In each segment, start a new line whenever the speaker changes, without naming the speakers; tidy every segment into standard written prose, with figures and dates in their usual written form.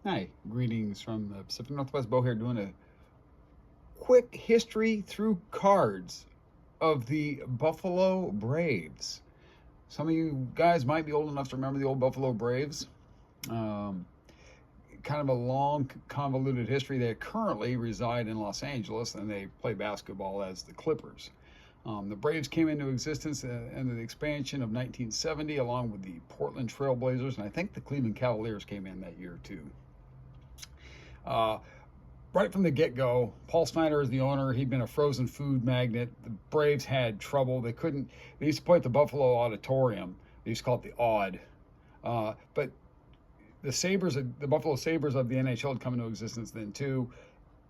Hi, greetings from the Pacific Northwest. Bo here, doing a quick history through cards of the Buffalo Braves. Some of you guys might be old enough to remember the old Buffalo Braves. Um, kind of a long, convoluted history. They currently reside in Los Angeles and they play basketball as the Clippers. The Braves came into existence in the expansion of 1970, along with the Portland Trail Blazers, and I think the Cleveland Cavaliers came in that year too. Uh, right from the get-go, Paul Snyder is the owner. He'd been a frozen food magnet. The Braves had trouble. They used to play at the Buffalo Auditorium. They used to call it the Aud. But the Buffalo Sabres of the NHL had come into existence then too.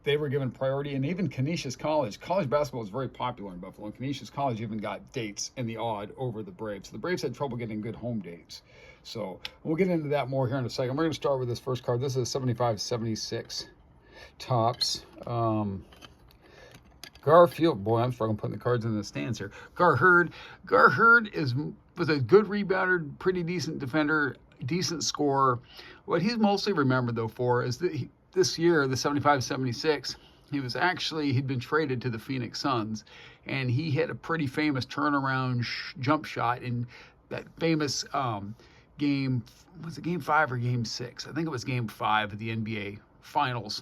They were given priority, and even Canisius College basketball is very popular in Buffalo, and Canisius College even got dates in the Aud over the Braves. So the Braves had trouble getting good home dates. So we'll get into that more here in a second. We're going to start with this first card. This is 75-76 Topps. Garfield, boy, I'm struggling putting the cards in the stands here. Gar Heard was a good rebounder, pretty decent defender, decent scorer. What he's mostly remembered though for is that this year, the 75-76, he'd been traded to the Phoenix Suns, and he hit a pretty famous turnaround jump shot in that famous game. Was it game 5 or game 6? I think it was game 5 of the NBA Finals.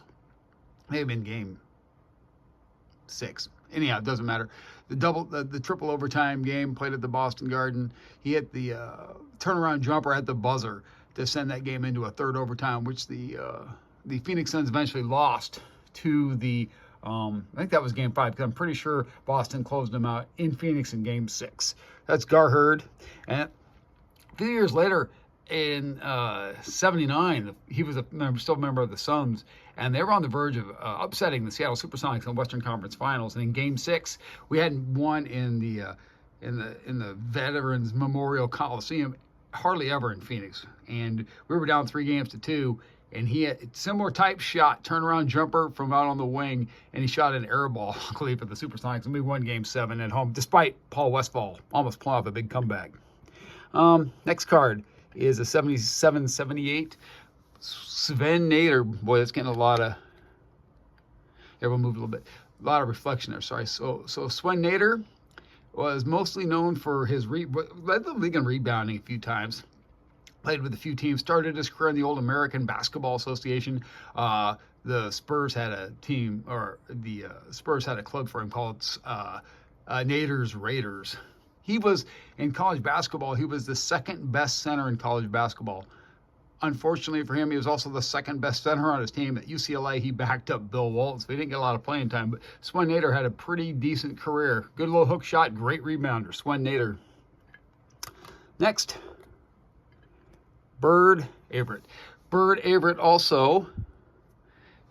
May have been game 6. Anyhow, it doesn't matter. The triple overtime game played at the Boston Garden. He hit the turnaround jumper at the buzzer to send that game into a third overtime, which the Phoenix Suns eventually lost to the, I think that was game 5, because I'm pretty sure Boston closed them out in Phoenix in game 6. That's Gar Heard. And a few years later, in 79, he was still a member of the Suns, and they were on the verge of upsetting the Seattle Supersonics in the Western Conference Finals. And in game 6, we hadn't won in the Veterans Memorial Coliseum hardly ever in Phoenix. And we were down 3-2, and he had a similar type shot, turnaround jumper from out on the wing, and he shot an air ball, luckily for the Supersonics, and we won game 7 at home, despite Paul Westphal almost pulling off a big comeback. Next card is a 77-78 Sven Nater. Boy, that's getting a lot of, we'll move a little bit, a lot of reflection there, sorry. So Sven Nater was mostly known for his led the league in rebounding a few times. Played with a few teams, started his career in the old American Basketball Association. The Spurs had a team, or the Spurs had a club for him called Nader's Raiders. He was, in college basketball, he was the second best center in college basketball. Unfortunately for him, he was also the second best center on his team. At UCLA, he backed up Bill Walton, so he didn't get a lot of playing time. But Sven Nater had a pretty decent career. Good little hook shot, great rebounder, Sven Nater. Next, Bird Averett. Bird Averett also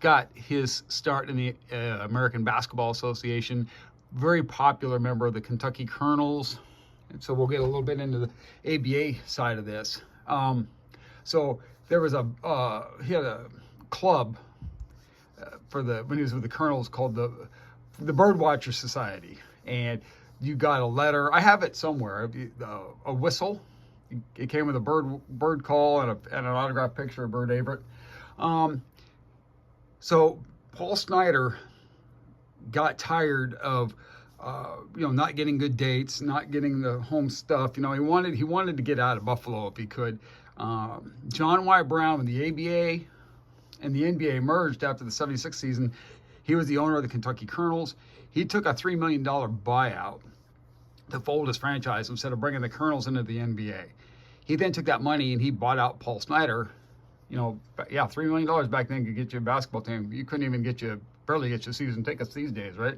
got his start in the American Basketball Association. Very popular member of the Kentucky Colonels. And so we'll get a little bit into the ABA side of this. So there was he had a club when he was with the Colonels called the Birdwatcher Society. And you got a letter, I have it somewhere, a whistle. It came with a bird call and an autographed picture of Bird Averett. So Paul Snyder got tired of not getting good dates, not getting the home stuff. He wanted to get out of Buffalo if he could. John Y. Brown, when the ABA and the NBA merged after the 76 season, he was the owner of the Kentucky Colonels. He took a $3 million buyout to fold his franchise instead of bringing the Colonels into the NBA. He then took that money and he bought out Paul Snyder. $3 million back then could get you a basketball team. You couldn't even barely get you season tickets these days, right?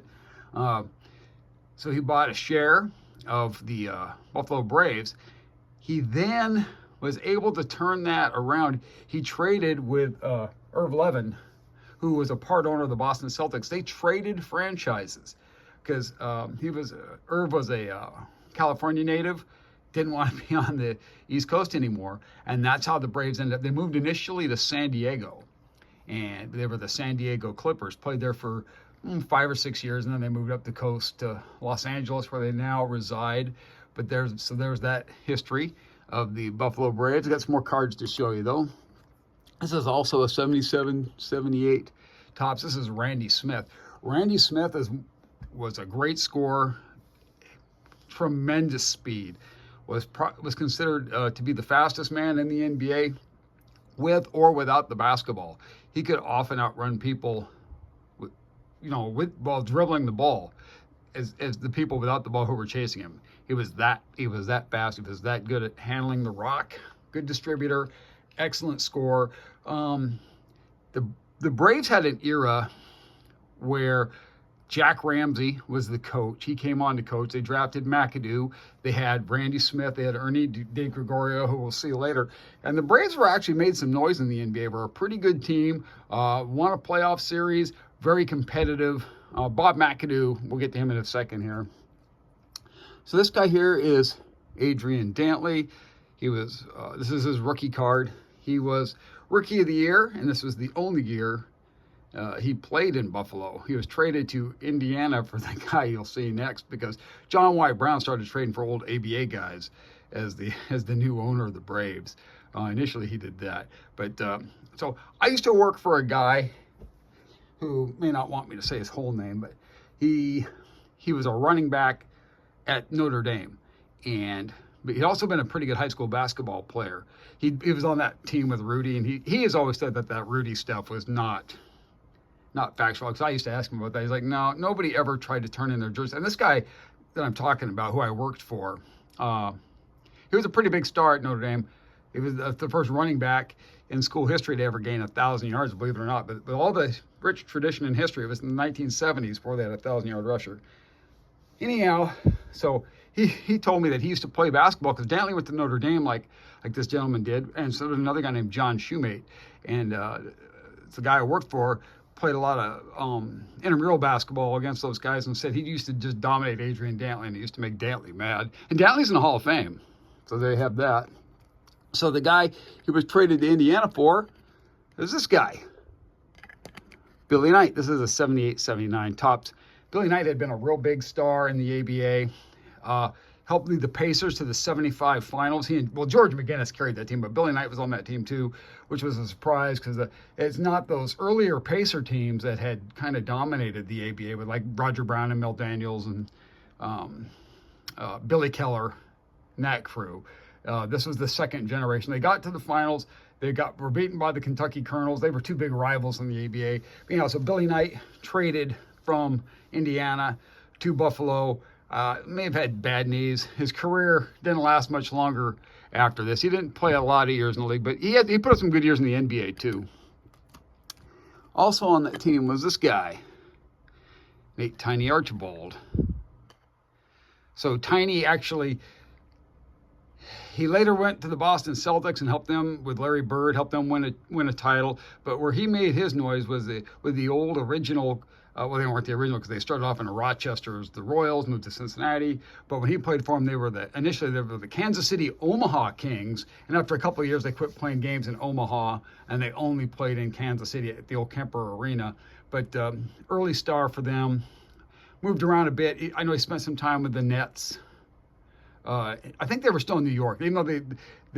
So he bought a share of the Buffalo Braves. He then was able to turn that around. He traded with Irv Levin, who was a part owner of the Boston Celtics. They traded franchises because Irv was a California native, didn't want to be on the East Coast anymore, and that's how the Braves ended up. They moved initially to San Diego, and they were the San Diego Clippers, played there for 5 or 6 years, and then they moved up the coast to Los Angeles, where they now reside. But there's that history of the Buffalo Braves. I got some more cards to show you, though. This is also a 77, 78 tops. This is Randy Smith. Randy Smith was a great scorer, tremendous speed, was considered to be the fastest man in the NBA with or without the basketball. He could often outrun people, while dribbling the ball, as the people without the ball who were chasing him. He was that fast. He was that good at handling the rock. Good distributor, excellent scorer. The Braves had an era where Jack Ramsey was the coach. He came on to coach. They drafted McAdoo. They had Randy Smith. They had Ernie De Gregorio, who we'll see later. And the Braves were actually made some noise in the NBA. Were a pretty good team. Won a playoff series. Very competitive. Bob McAdoo, we'll get to him in a second here. So this guy here is Adrian Dantley. He was, this is his rookie card. He was Rookie of the Year, and this was the only year he played in Buffalo. He was traded to Indiana for the guy you'll see next, because John Y. Brown started trading for old ABA guys as the new owner of the Braves. Initially, he did that. But so I used to work for a guy who may not want me to say his whole name, but he was a running back at Notre Dame, but he'd also been a pretty good high school basketball player. He was on that team with Rudy, and he has always said that Rudy stuff was not factual, because I used to ask him about that. He's like, no, nobody ever tried to turn in their jersey. And this guy that I'm talking about, who I worked for, he was a pretty big star at Notre Dame. He was the first running back in school history to ever gain 1,000 yards, believe it or not. But all the rich tradition in history, it was in the 1970s before they had a 1,000-yard rusher. Anyhow, so he told me that he used to play basketball because Dantley went to Notre Dame like this gentleman did, and so did another guy named John Shoemate. And it's the guy I worked for, played a lot of intramural basketball against those guys, and said he used to just dominate Adrian Dantley, and he used to make Dantley mad. And Dantley's in the Hall of Fame, so they have that. So the guy he was traded to Indiana for is this guy, Billy Knight. This is a 78, 79 tops. Billy Knight had been a real big star in the ABA, helped lead the Pacers to the 75 finals. George McGinnis carried that team, but Billy Knight was on that team too, which was a surprise because it's not those earlier Pacer teams that had kind of dominated the ABA with like Roger Brown and Mel Daniels and Billy Keller and that crew. This was the second generation. They got to the finals. Were beaten by the Kentucky Colonels. They were two big rivals in the ABA. But, so Billy Knight traded from Indiana to Buffalo. May have had bad knees. His career didn't last much longer after this. He didn't play a lot of years in the league, but he put up some good years in the NBA too. Also on that team was this guy, Nate Tiny Archibald. So Tiny actually, he later went to the Boston Celtics and helped them with Larry Bird, helped them win a title. But where he made his noise was with the old original. Well, they weren't the original because they started off in Rochester as the Royals, moved to Cincinnati. But when he played for them, initially they were the Kansas City Omaha Kings. And after a couple of years, they quit playing games in Omaha, and they only played in Kansas City at the old Kemper Arena. But early star for them. Moved around a bit. I know he spent some time with the Nets. I think they were still in New York, even though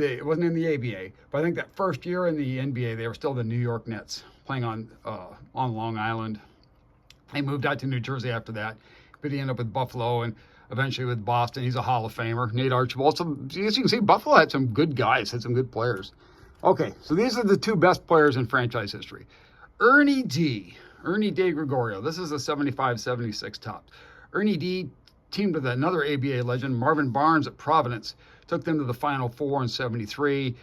it wasn't in the ABA. But I think that first year in the NBA, they were still the New York Nets, playing on Long Island. They moved out to New Jersey after that, but he ended up with Buffalo and eventually with Boston. He's a Hall of Famer. Nate Archibald. So as you can see, Buffalo had some good guys, had some good players. Okay, so these are the two best players in franchise history. Ernie De Gregorio. This is a 75-76 top. Ernie D teamed with another ABA legend, Marvin Barnes at Providence. Took them to the Final Four in 73.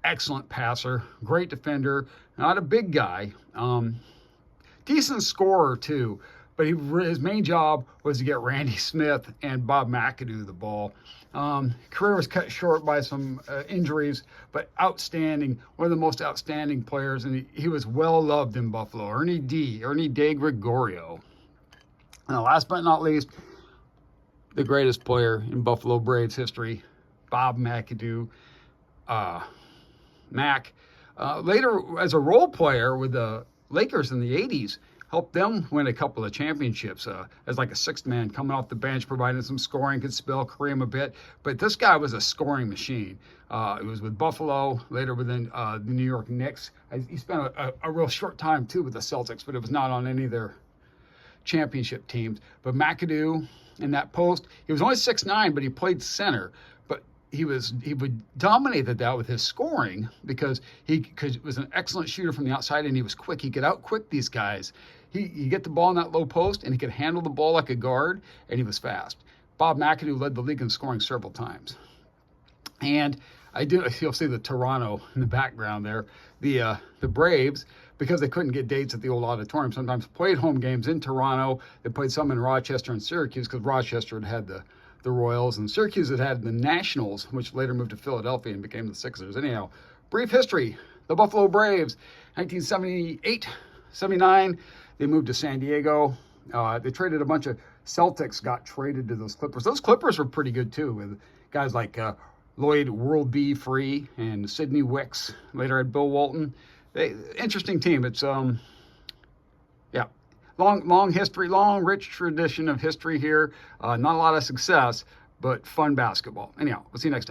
Excellent passer, great defender, not a big guy. Decent scorer too, but his main job was to get Randy Smith and Bob McAdoo the ball. Career was cut short by some injuries, but outstanding, one of the most outstanding players, and he was well loved in Buffalo. Ernie De Gregorio. And last but not least, the greatest player in Buffalo Braves history, Bob McAdoo. Mac, later as a role player with the Lakers in the 80s, helped them win a couple of championships as like a sixth man coming off the bench, providing some scoring, could spell Kareem a bit. But this guy was a scoring machine. It was with Buffalo, later within the New York Knicks. He spent a real short time, too, with the Celtics, but it was not on any of their championship teams. But McAdoo in that post, he was only 6'9", but he played center. But he would dominate that with his scoring because he was an excellent shooter from the outside, and he was quick. He could out-quick these guys. He get the ball in that low post, and he could handle the ball like a guard, and he was fast. Bob McAdoo led the league in scoring several times. And you'll see the Toronto in the background there. The Braves, because they couldn't get dates at the old auditorium, sometimes played home games in Toronto. They played some in Rochester and Syracuse because Rochester had the Royals, and Syracuse had the Nationals, which later moved to Philadelphia and became the Sixers. Anyhow, brief history. The Buffalo Braves, 1978, 79, they moved to San Diego. They traded a bunch of Celtics, got traded to those Clippers. Those Clippers were pretty good, too, with guys like Lloyd World B. Free and Sidney Wicks. Later had Bill Walton. Interesting team. It's yeah, long history, long rich tradition of history here. Not a lot of success, but fun basketball. Anyhow, we'll see you next time.